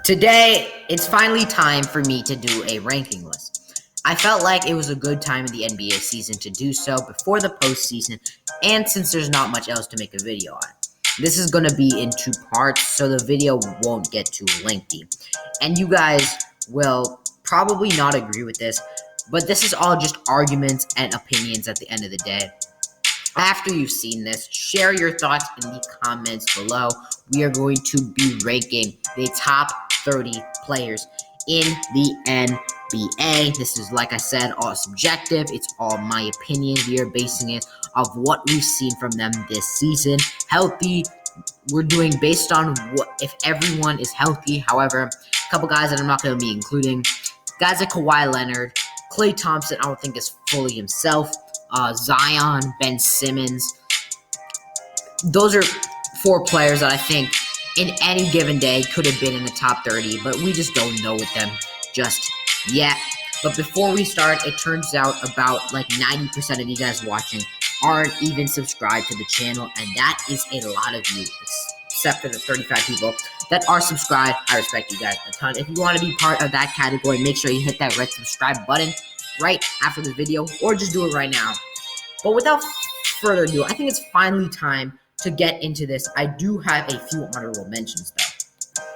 Today, it's finally time for me to do a ranking list. I felt like it was a good time in the NBA season to do so before the postseason, and since there's not much else to make a video on. This is going to be in two parts, so the video won't get too lengthy. And you guys will probably not agree with this, but this is all just arguments and opinions at the end of the day. After you've seen this, share your thoughts in the comments below. We are going to be ranking the top 30 players in the NBA. This is, like I said, all subjective. It's all my opinion. We are basing it off what we've seen from them this season. Healthy, we're doing based on what if everyone is healthy. However, a couple guys that I'm not going to be including. Guys like Kawhi Leonard, Klay Thompson, I don't think is fully himself. Zion, Ben Simmons. Those are four players that I think in any given day could have been in the top 30, but we just don't know with them just yet. But before we start, it turns out about like 90% of you guys watching aren't even subscribed to the channel, and that is a lot of you, except for the 35 people that are subscribed. I respect you guys a ton. If you want to be part of that category, make sure you hit that red subscribe button right after the video, or just do it right now. But without further ado, I think it's finally time to get into this. I do have a few honorable mentions though.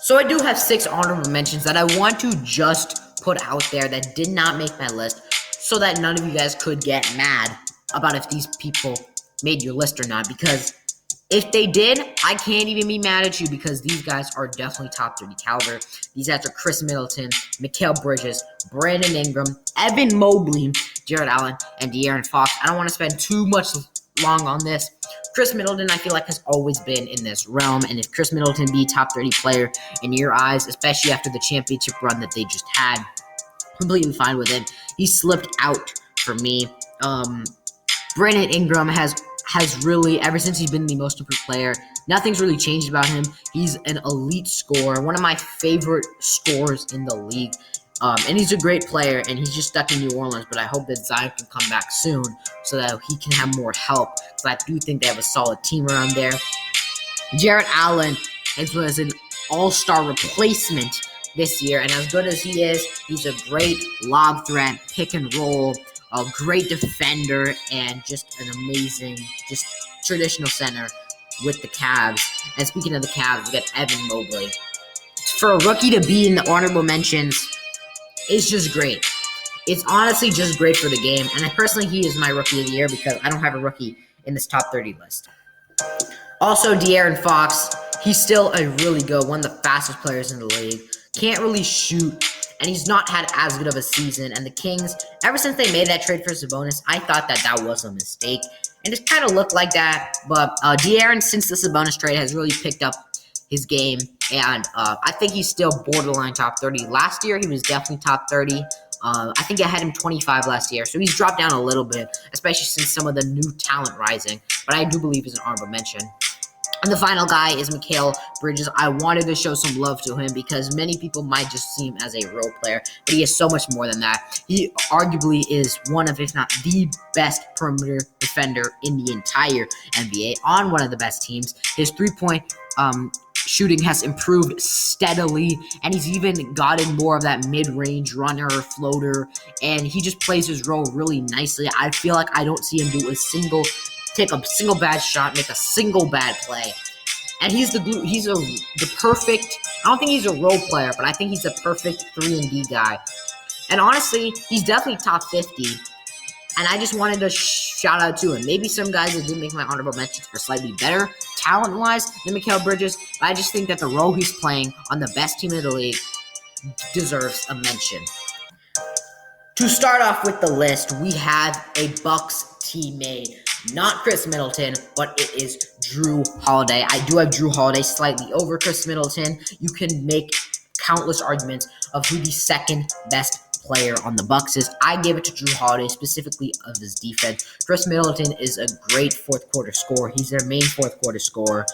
So I do have 6 honorable mentions that I want to just put out there that did not make my list, so that none of you guys could get mad about if these people made your list or not, because if they did, I can't even be mad at you, because these guys are definitely top 30 caliber. These guys are Chris Middleton, Mikal Bridges, Brandon Ingram, Evan Mobley, Jarrett Allen, and De'Aaron Fox. I don't want to spend too much long on this. Chris Middleton, I feel like, has always been in this realm, and if Chris Middleton be top 30 player in your eyes, especially after the championship run that they just had, completely fine with it. He slipped out for me. Brandon Ingram has really, ever since he's been the most improved player, nothing's really changed about him. He's an elite scorer, one of my favorite scorers in the league. And he's a great player, and he's just stuck in New Orleans, but I hope that Zion can come back soon so that he can have more help, because I do think they have a solid team around there. Jarrett Allen was an all-star replacement this year, and as good as he is, he's a great lob threat, pick and roll, a great defender, and just an amazing, just traditional center with the Cavs. And speaking of the Cavs, we got Evan Mobley. For a rookie to be in the honorable mentions, it's just great. It's honestly just great for the game. And personally, he is my rookie of the year because I don't have a rookie in this top 30 list. Also, De'Aaron Fox, he's still a really good, one of the fastest players in the league. Can't really shoot, and he's not had as good of a season. And the Kings, ever since they made that trade for Sabonis, I thought that was a mistake. And it kind of looked like that. But De'Aaron, since the Sabonis trade, has really picked up his game. And I think he's still borderline top 30. Last year, he was definitely top 30. I think I had him 25 last year. So he's dropped down a little bit, especially since some of the new talent rising. But I do believe he's an honorable mention. And the final guy is Mikal Bridges. I wanted to show some love to him because many people might just see him as a role player, but he is so much more than that. He arguably is one of, if not the best perimeter defender in the entire NBA on one of the best teams. His three-point shooting has improved steadily, and he's even gotten more of that mid-range runner, floater, and he just plays his role really nicely. I feel like I don't see him take a single bad shot, make a single bad play. And he's the perfect, I don't think he's a role player, but I think he's a perfect 3-and-D guy. And honestly, he's definitely top 50. And I just wanted to shout out to him. Maybe some guys that didn't make my honorable mentions are slightly better talent-wise than Mikal Bridges, but I just think that the role he's playing on the best team in the league deserves a mention. To start off with the list, we have a Bucks teammate. Not Chris Middleton, but it is Jrue Holiday. I do have Jrue Holiday slightly over Chris Middleton. You can make countless arguments of who the second best player on the Bucks is. I give it to Jrue Holiday, specifically of his defense. Chris Middleton is a great fourth quarter scorer. He's their main fourth quarter scorer.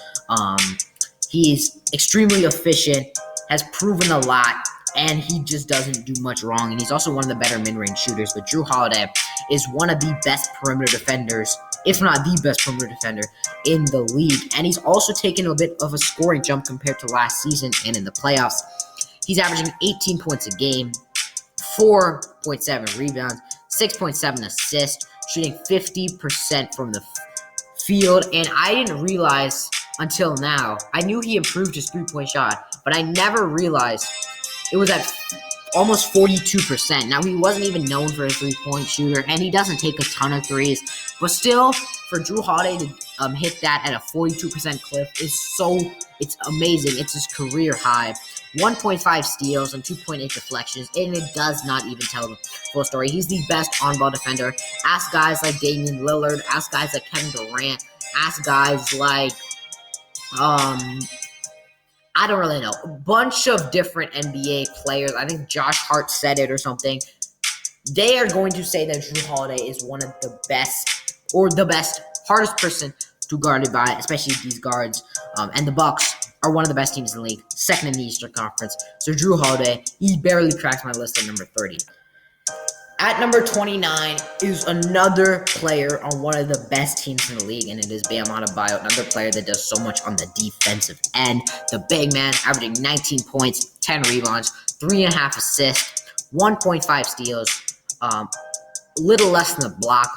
He's extremely efficient, has proven a lot, and he just doesn't do much wrong. And he's also one of the better mid-range shooters. But Jrue Holiday is one of the best perimeter defenders if not the best perimeter defender in the league. And he's also taken a bit of a scoring jump compared to last season and in the playoffs. He's averaging 18 points a game, 4.7 rebounds, 6.7 assists, shooting 50% from the field. And I didn't realize until now, I knew he improved his three-point shot, but I never realized it was at almost 42%. Now, he wasn't even known for a three-point shooter, and he doesn't take a ton of threes, but still, for Jrue Holiday to hit that at a 42% clip it's amazing. It's his career high. 1.5 steals and 2.8 deflections, and it does not even tell the full story. He's the best on-ball defender. Ask guys like Damian Lillard, ask guys like Kevin Durant, ask guys like, I don't really know, a bunch of different NBA players. I think Josh Hart said it or something. They are going to say that Jrue Holiday is one of the best, or the best, hardest person to guard by, especially these guards. And the Bucks are one of the best teams in the league, second in the Eastern Conference. So Jrue Holiday, he barely cracked my list at number 30. At number 29 is another player on one of the best teams in the league, and it is Bam Adebayo, another player that does so much on the defensive end. The big man, averaging 19 points, 10 rebounds, 3.5 assists, 1.5 steals, little less than a block,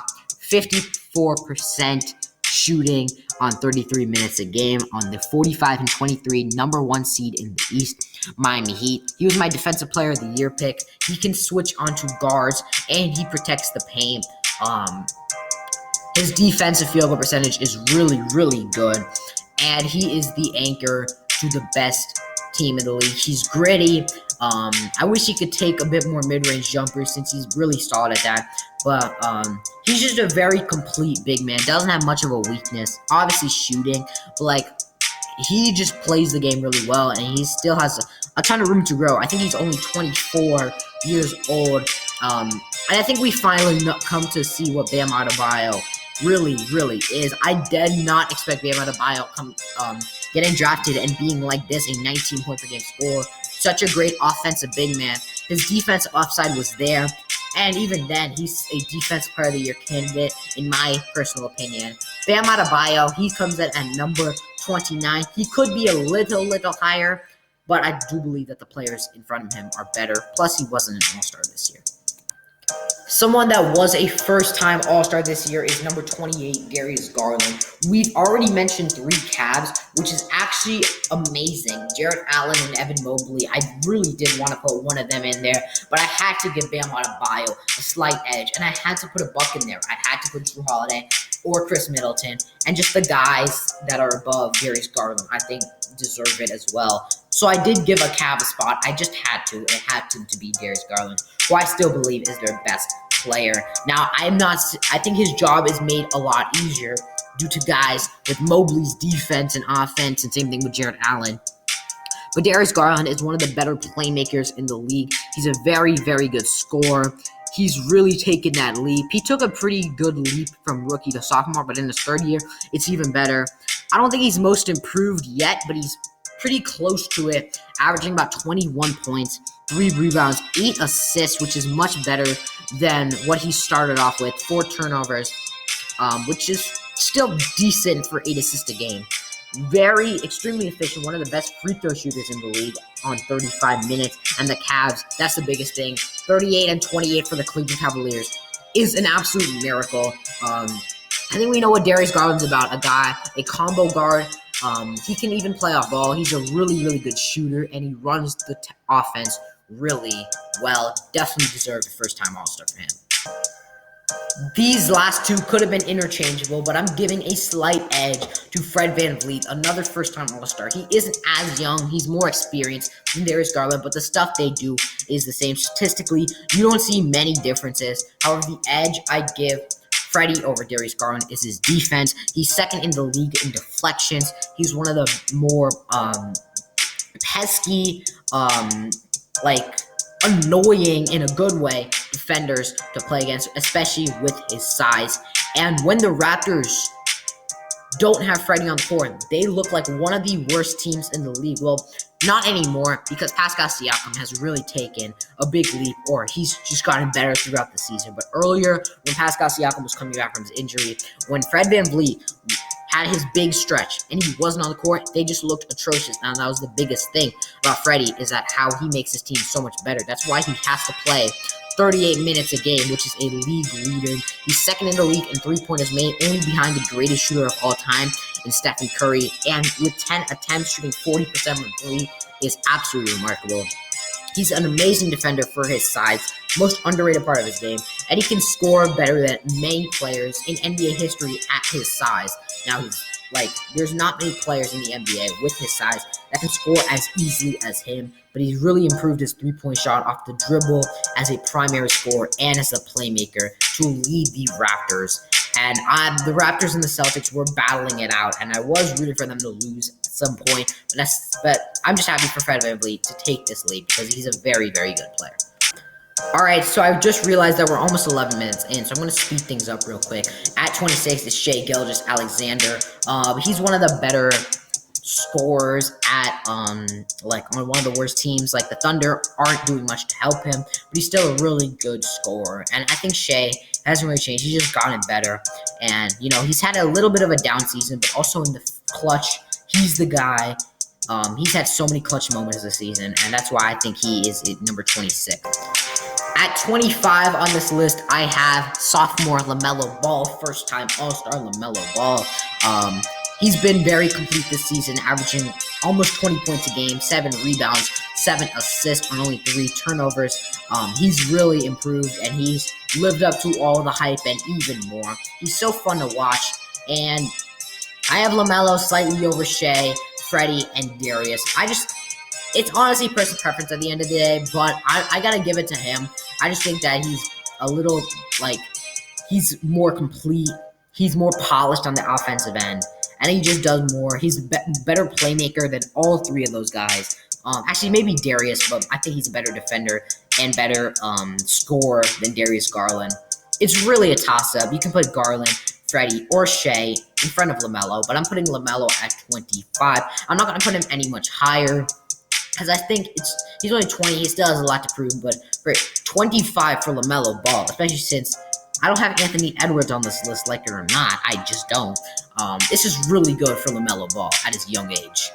54% shooting on 33 minutes a game on the 45-23 number 1 seed in the East, Miami Heat. He was my defensive player of the year pick. He can switch onto guards and he protects the paint. His defensive field goal percentage is really, really good, and he is the anchor to the best team in the league. He's gritty. I wish he could take a bit more mid-range jumpers since he's really solid at that. But he's just a very complete big man. Doesn't have much of a weakness. Obviously shooting, but he just plays the game really well, and he still has a ton of room to grow. I think he's only 24 years old. And I think we finally come to see what Bam Adebayo really, really is. I did not expect Bam Adebayo getting drafted and being like this, a 19 point per game scorer. Such a great offensive big man. His defensive upside was there, and even then, he's a defensive player of the year candidate, in my personal opinion. Bam Adebayo, he comes in at number 29. He could be a little higher, but I do believe that the players in front of him are better. Plus, he wasn't an all-star this year. Someone that was a first-time All-Star this year is number 28, Darius Garland. We've already mentioned 3 Cavs, which is actually amazing. Jarrett Allen and Evan Mobley, I really did want to put one of them in there, but I had to give Bam Adebayo a slight edge, and I had to put a buck in there. I had to put Jrue Holiday or Chris Middleton, and just the guys that are above Darius Garland, I think, deserve it as well. So I did give a Cavs spot. I just had to. It had to be Darius Garland, who I still believe is their best player. Now, I think his job is made a lot easier due to guys with Mobley's defense and offense, and same thing with Jarrett Allen. But Darius Garland is one of the better playmakers in the league. He's a very, very good scorer. He's really taken that leap. He took a pretty good leap from rookie to sophomore, but in his third year, it's even better. I don't think he's most improved yet, but he's pretty close to it, averaging about 21 points, 3 rebounds, 8 assists, which is much better than what he started off with, 4 turnovers, which is still decent for 8 assists a game. Extremely efficient, one of the best free throw shooters in the league on 35 minutes. And the Cavs, that's the biggest thing. 38 and 28 for the Cleveland Cavaliers is an absolute miracle. I think we know what Darius Garland's about, a combo guard. He can even play off ball. He's a really, really good shooter, and he runs the offense really well. Definitely deserves a first-time All-Star for him. These last 2 could have been interchangeable, but I'm giving a slight edge to Fred VanVleet, another first-time All-Star. He isn't as young. He's more experienced than Darius Garland, but the stuff they do is the same. Statistically, you don't see many differences. However, the edge I give Freddie over Darius Garland is his defense. He's second in the league in deflections. He's one of the more pesky, annoying in a good way defenders to play against, especially with his size. And when the Raptors don't have Freddie on the court, they look like one of the worst teams in the league. Well, not anymore, because Pascal Siakam has really taken a big leap, or he's just gotten better throughout the season. But earlier, when Pascal Siakam was coming back from his injury, when Fred VanVleet had his big stretch and he wasn't on the court, they just looked atrocious. Now, that was the biggest thing about Freddie, is that how he makes his team so much better. That's why he has to play 38 minutes a game, which is a league leader. He's second in the league in three-pointers made, only behind the greatest shooter of all time in Stephen Curry. And with 10 attempts, shooting 40% from three is absolutely remarkable. He's an amazing defender for his size, most underrated part of his game, and he can score better than many players in NBA history at his size. Now, there's not many players in the NBA with his size that can score as easily as him, but he's really improved his three-point shot off the dribble as a primary scorer and as a playmaker to lead the Raptors. And the Raptors and the Celtics were battling it out, and I was rooting for them to lose at some point, but I'm just happy for Fred VanVleet to take this lead because he's a very, very good player. Alright, so I just realized that we're almost 11 minutes in, so I'm going to speed things up real quick. At 26 is Shay Gil, just Alexander. He's one of the better scorers at, on one of the worst teams. Like, the Thunder aren't doing much to help him, but he's still a really good scorer. And I think Shay hasn't really changed. He's just gotten better. And, he's had a little bit of a down season, but also in the clutch, he's the guy. He's had so many clutch moments this season, and that's why I think he is at number 26. At 25 on this list, I have sophomore Lamelo Ball, first-time All-Star Lamelo Ball. He's been very complete this season, averaging almost 20 points a game, 7 rebounds, 7 assists on only 3 turnovers. He's really improved, and he's lived up to all the hype and even more. He's so fun to watch, and I have Lamelo slightly over Shay, Freddie, and Darius. It's honestly personal preference at the end of the day, but I gotta give it to him. I just think that he's a little, he's more complete. He's more polished on the offensive end, and he just does more. He's a better playmaker than all 3 of those guys. Actually, maybe Darius, but I think he's a better defender and better scorer than Darius Garland. It's really a toss-up. You can put Garland, Freddie, or Shay in front of LaMelo, but I'm putting LaMelo at 25. I'm not going to put him any much higher, because I think he's only 20. He still has a lot to prove, but for 25 for LaMelo Ball, especially since I don't have Anthony Edwards on this list, like it or not. I just don't. This is really good for LaMelo Ball at his young age.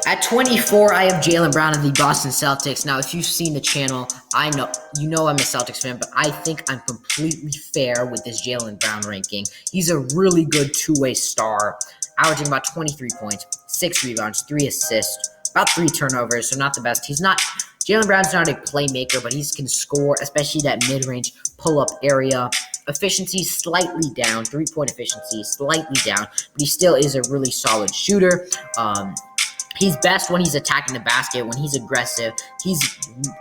At 24, I have Jalen Brown of the Boston Celtics. Now, if you've seen the channel, I'm a Celtics fan, but I think I'm completely fair with this Jalen Brown ranking. He's a really good two-way star, averaging about 23 points, 6 rebounds, 3 assists, about 3 turnovers, so not the best. Jalen Brown's not a playmaker, but he can score, especially that mid-range pull-up area. Efficiency slightly down, 3-point efficiency slightly down, but he still is a really solid shooter. He's best when he's attacking the basket, when he's aggressive. He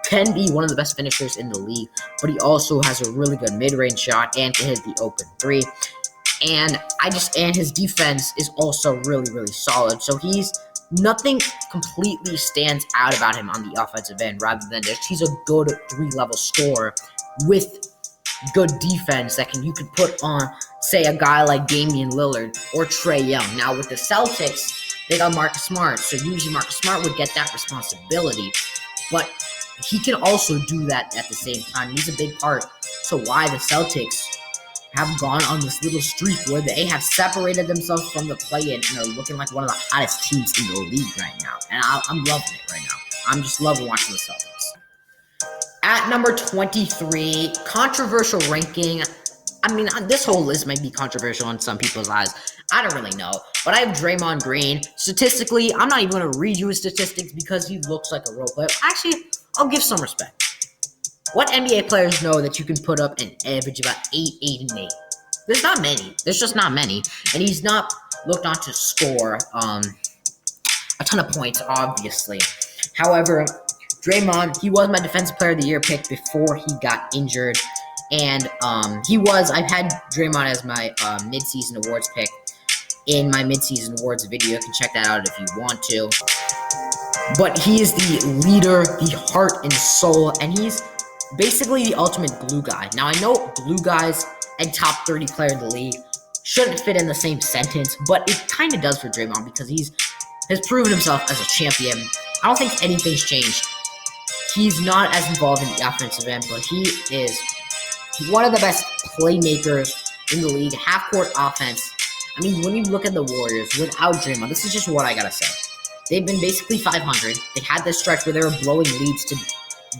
can be one of the best finishers in the league, but he also has a really good mid-range shot and can hit the open 3. And his defense is also really, really solid. So nothing completely stands out about him on the offensive end, rather than just he's a good 3-level scorer with good defense that you could put on, say, a guy like Damian Lillard or Trae Young. Now, with the Celtics, they got Marcus Smart, so usually Marcus Smart would get that responsibility, but he can also do that at the same time. He's a big part to why the Celtics have gone on this little streak where they have separated themselves from the play-in and are looking like one of the hottest teams in the league right now. And I'm loving it right now. I'm just loving watching the Celtics. At number 23, controversial ranking. I mean, this whole list might be controversial in some people's eyes. I don't really know. But I have Draymond Green. Statistically, I'm not even going to read you his statistics because he looks like a role player. Actually, I'll give some respect. What NBA players know that you can put up an average about 8, 8, and 8? There's not many. There's just not many. And he's not looked on to score a ton of points, obviously. However, Draymond, he was my Defensive Player of the Year pick before he got injured. And I've had Draymond as my midseason awards pick in my midseason awards video. You can check that out if you want to. But he is the leader, the heart and soul, and he's basically the ultimate glue guy. Now, I know glue guys and top 30 player in the league shouldn't fit in the same sentence, but it kind of does for Draymond because has proven himself as a champion. I don't think anything's changed. He's not as involved in the offensive end, but he is one of the best playmakers in the league. Half-court offense. I mean, when you look at the Warriors without Draymond, this is just what I gotta say. They've been basically 500. They had this stretch where they were blowing leads to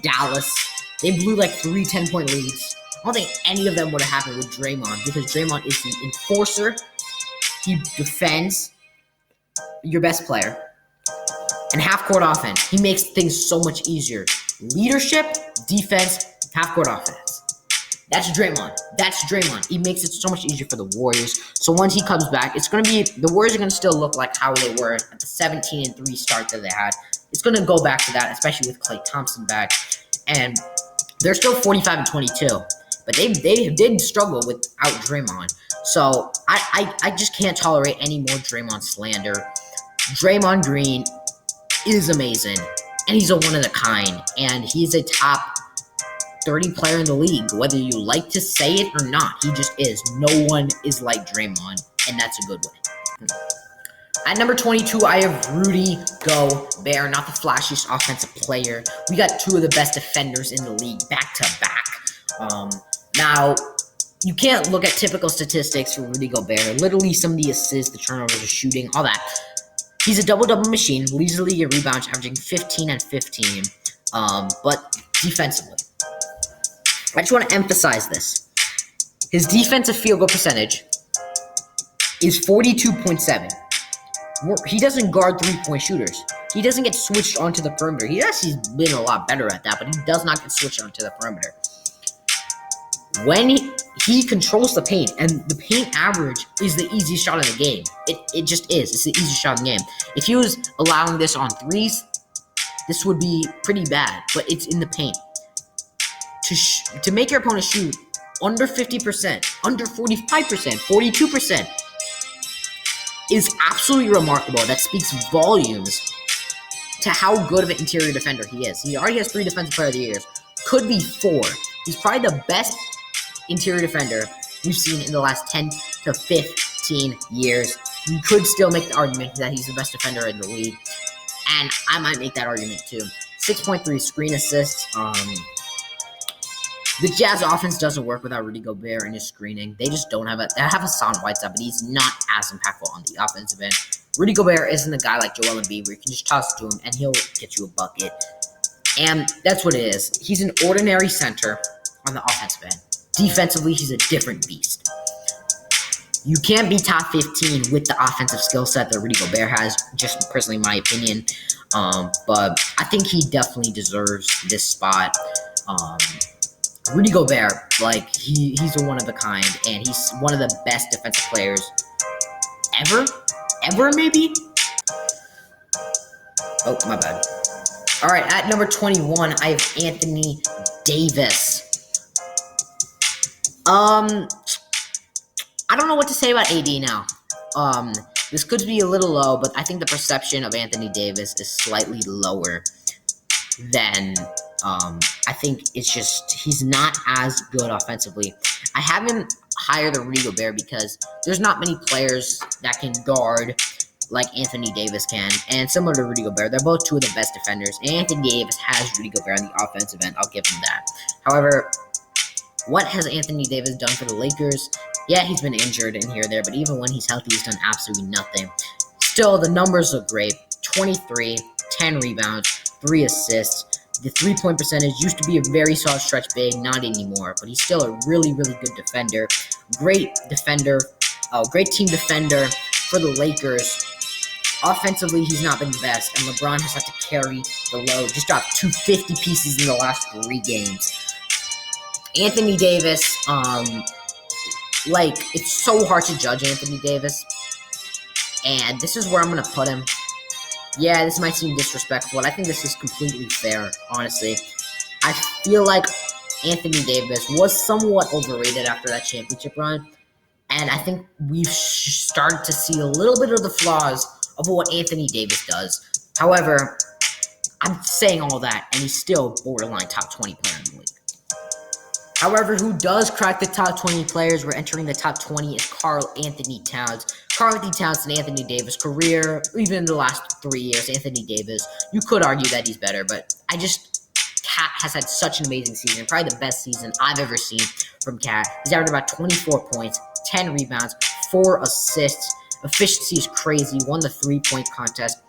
Dallas. They blew like 3 10-point leads. I don't think any of them would have happened with Draymond because Draymond is the enforcer. He defends your best player. And half-court offense. He makes things so much easier. Leadership, defense, half-court offense. That's Draymond. He makes it so much easier for the Warriors. So once he comes back, the Warriors are going to still look like how they were at the 17-3 start that they had. It's going to go back to that, especially with Klay Thompson back. And they're still 45-22. But they did struggle without Draymond. So I just can't tolerate any more Draymond slander. Draymond Green is amazing. And he's a one-of-a-kind. And he's a top 30 player in the league, whether you like to say it or not. He just is. No one is like Draymond, and that's a good way. At number 22, I have Rudy Gobert, not the flashiest offensive player. We got two of the best defenders in the league back to back. Now, you can't look at typical statistics for Rudy Gobert. Literally, some of the assists, the turnovers, the shooting, all that. He's a double-double machine, leads the league in rebounds, averaging 15 and 15. But defensively, I just want to emphasize this. His defensive field goal percentage is 42.7. He doesn't guard three-point shooters. He doesn't get switched onto the perimeter. He actually has been a lot better at that, but he does not get switched onto the perimeter. When he controls the paint, and the paint average is the easiest shot in the game. It just is. It's the easiest shot in the game. If he was allowing this on threes, this would be pretty bad, but it's in the paint. To make your opponent shoot under 50%, under 45%, 42% is absolutely remarkable. That speaks volumes to how good of an interior defender he is. He already has 3 Defensive Player of the Years. Could be 4. He's probably the best interior defender we've seen in the last 10 to 15 years. You could still make the argument that he's the best defender in the league. And I might make that argument too. 6.3 screen assists. The Jazz offense doesn't work without Rudy Gobert and his screening. They just don't have They have Hassan Whiteside, but he's not as impactful on the offensive end. Rudy Gobert isn't a guy like Joel Embiid where you can just toss it to him and he'll get you a bucket. And that's what it is. He's an ordinary center on the offensive end. Defensively, he's a different beast. You can't be top 15 with the offensive skill set that Rudy Gobert has, just personally my opinion. But I think he definitely deserves this spot. Rudy Gobert, like, he's a one-of-a-kind, and he's one of the best defensive players ever, maybe? Oh, my bad. All right, at number 21, I have Anthony Davis. I don't know what to say about AD now. This could be a little low, but I think the perception of Anthony Davis is slightly lower than I think it's just he's not as good offensively. I have him higher than Rudy Gobert because there's not many players that can guard like Anthony Davis can. And similar to Rudy Gobert, they're both two of the best defenders. And Anthony Davis has Rudy Gobert on the offensive end. I'll give him that. However, what has Anthony Davis done for the Lakers? Yeah, he's been injured in here or there, but even when he's healthy, he's done absolutely nothing. Still, the numbers look great. 23, 10 rebounds, 3 assists. The three-point percentage used to be a very solid stretch big, not anymore, but he's still a really, really good defender. Great defender, great team defender for the Lakers. Offensively, he's not been the best, and LeBron has had to carry the load. Just dropped 250 pieces in the last 3 games. Anthony Davis, it's so hard to judge Anthony Davis, and this is where I'm going to put him. Yeah, this might seem disrespectful, but I think this is completely fair, honestly. I feel like Anthony Davis was somewhat overrated after that championship run, and I think we've started to see a little bit of the flaws of what Anthony Davis does. However, I'm saying all that, and he's still borderline top 20 player in the league. However, who does crack the top 20 players? We're entering the top 20 is KarlAnthony Towns. KarlAnthony Towns and Anthony Davis career, even in the last 3 years, Anthony Davis, you could argue that he's better, but Cat has had such an amazing season, probably the best season I've ever seen from Cat. He's averaged about 24 points, 10 rebounds, 4 assists. Efficiency is crazy, won the 3-point contest,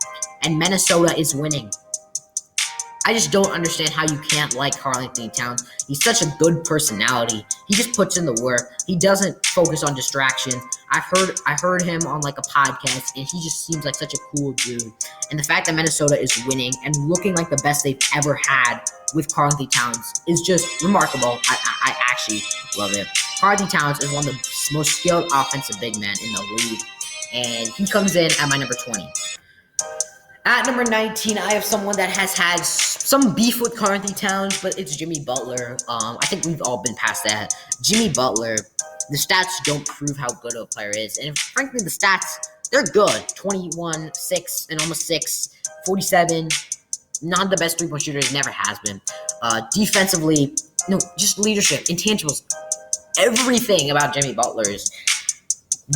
and Minnesota is winning. I just don't understand how you can't like KarlAnthony Towns. He's such a good personality. He just puts in the work. He doesn't focus on distraction. I heard him on like a podcast, and he just seems like such a cool dude. And the fact that Minnesota is winning and looking like the best they've ever had with KarlAnthony Towns is just remarkable. I actually love it. KarlAnthony Towns is one of the most skilled offensive big men in the league, and he comes in at my number 20. At number 19, I have someone that has had some beef with KarlAnthony Towns, but it's Jimmy Butler. I think we've all been past that. Jimmy Butler, the stats don't prove how good of a player is. And frankly, the stats, they're good. 21, 6, and almost 6, 47. Not the best three-point shooter, never has been. Defensively, just leadership, intangibles. Everything about Jimmy Butler is...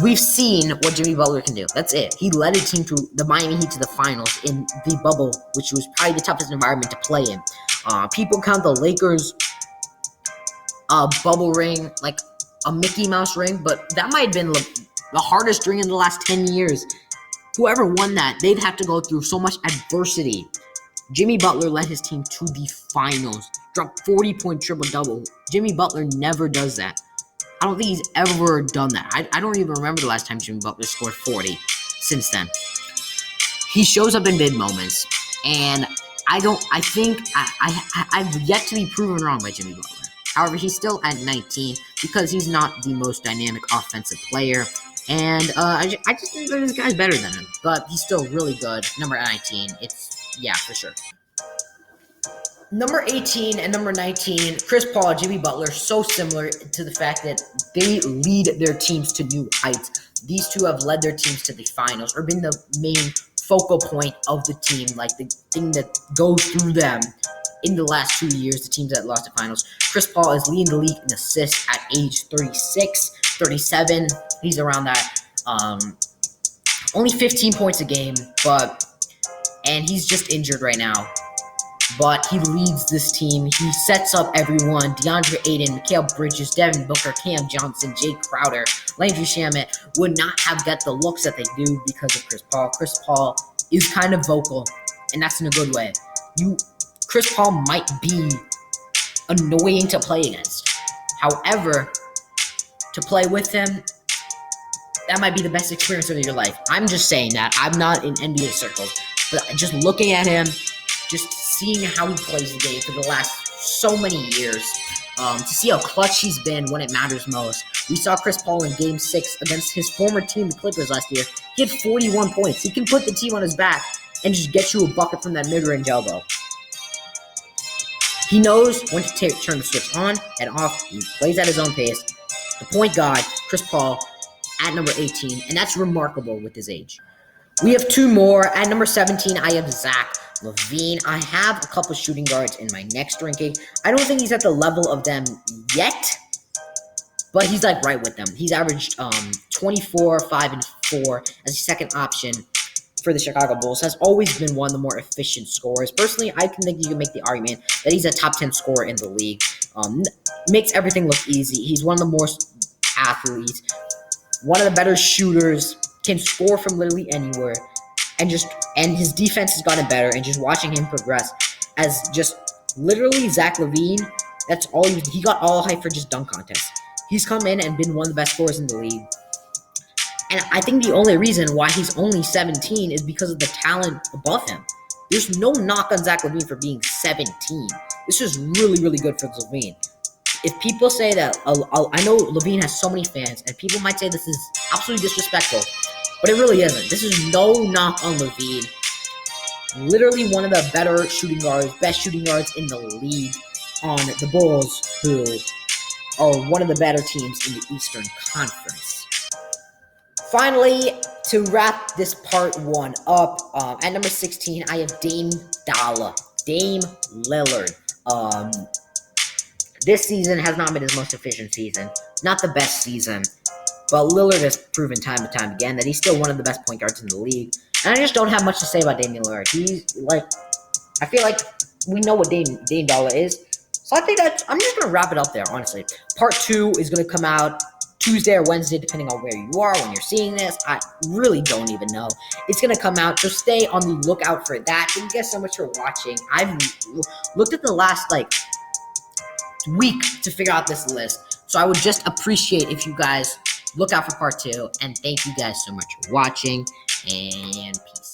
We've seen what Jimmy Butler can do. That's it. He led a team to the Miami Heat to the finals in the bubble, which was probably the toughest environment to play in. People count the Lakers bubble ring like a Mickey Mouse ring, but that might have been the hardest ring in the last 10 years. Whoever won that, they'd have to go through so much adversity. Jimmy Butler led his team to the finals, dropped 40-point triple-double. Jimmy Butler never does that. I don't think he's ever done that. I don't even remember the last time Jimmy Butler scored 40 since then. He shows up in big moments, and I've yet to be proven wrong by Jimmy Butler. However, he's still at 19 because he's not the most dynamic offensive player, and I just think that this guy's better than him, but he's still really good. Number 19, for sure. Number 18 and number 19, Chris Paul and Jimmy Butler, so similar to the fact that they lead their teams to new heights. These two have led their teams to the finals or been the main focal point of the team, like the thing that goes through them in the last 2 years, the teams that lost the finals. Chris Paul is leading the league in assists at age 36, 37. He's around that. Only 15 points a game, and he's just injured right now. But he leads this team. He sets up everyone. DeAndre Ayton, Mikal Bridges, Devin Booker, Cam Johnson, Jay Crowder, Landry Shamet would not have got the looks that they do because of Chris Paul. Chris Paul is kind of vocal, and that's in a good way. Chris Paul might be annoying to play against. However, to play with him, that might be the best experience of your life. I'm just saying that. I'm not in NBA circles. But just looking at him, just seeing how he plays the game for the last so many years, to see how clutch he's been when it matters most. We saw Chris Paul in Game 6 against his former team, the Clippers, last year. He had 41 points. He can put the team on his back and just get you a bucket from that mid-range elbow. He knows when to turn the switch on and off. He plays at his own pace. The point guard, Chris Paul, at number 18, and that's remarkable with his age. We have two more. At number 17, I have Zach LaVine. I have a couple shooting guards in my next ranking. I don't think he's at the level of them yet, but he's like right with them. He's averaged 24, 5, and 4 as a second option for the Chicago Bulls. Has always been one of the more efficient scorers. Personally, I think you can make the argument that he's a top 10 scorer in the league. Makes everything look easy. He's one of the more athletes, one of the better shooters, can score from literally anywhere, and his defense has gotten better, and just watching him progress as just literally Zach LaVine, that's all he got all hype for just dunk contests. He's come in and been one of the best scorers in the league. And I think the only reason why he's only 17 is because of the talent above him. There's no knock on Zach LaVine for being 17. This is really, really good for LaVine. If people say that, I know LaVine has so many fans, and people might say this is absolutely disrespectful, but it really isn't. This is no knock on LaVine. Literally one of the better shooting guards, best shooting guards in the league on the Bulls, who are one of the better teams in the Eastern Conference. Finally, to wrap this part one up, at number 16, I have Dame Lillard. This season has not been his most efficient season. Not the best season. But Lillard has proven time and time again that he's still one of the best point guards in the league. And I just don't have much to say about Damian Lillard. He's like, I feel like we know what Dame Dollar is. So I think I'm just going to wrap it up there, honestly. Part 2 is going to come out Tuesday or Wednesday, depending on where you are when you're seeing this. I really don't even know. It's going to come out, so stay on the lookout for that. Thank you guys so much for watching. I've looked at the last, week to figure out this list. So I would just appreciate if you guys look out for part 2. And thank you guys so much for watching. And peace.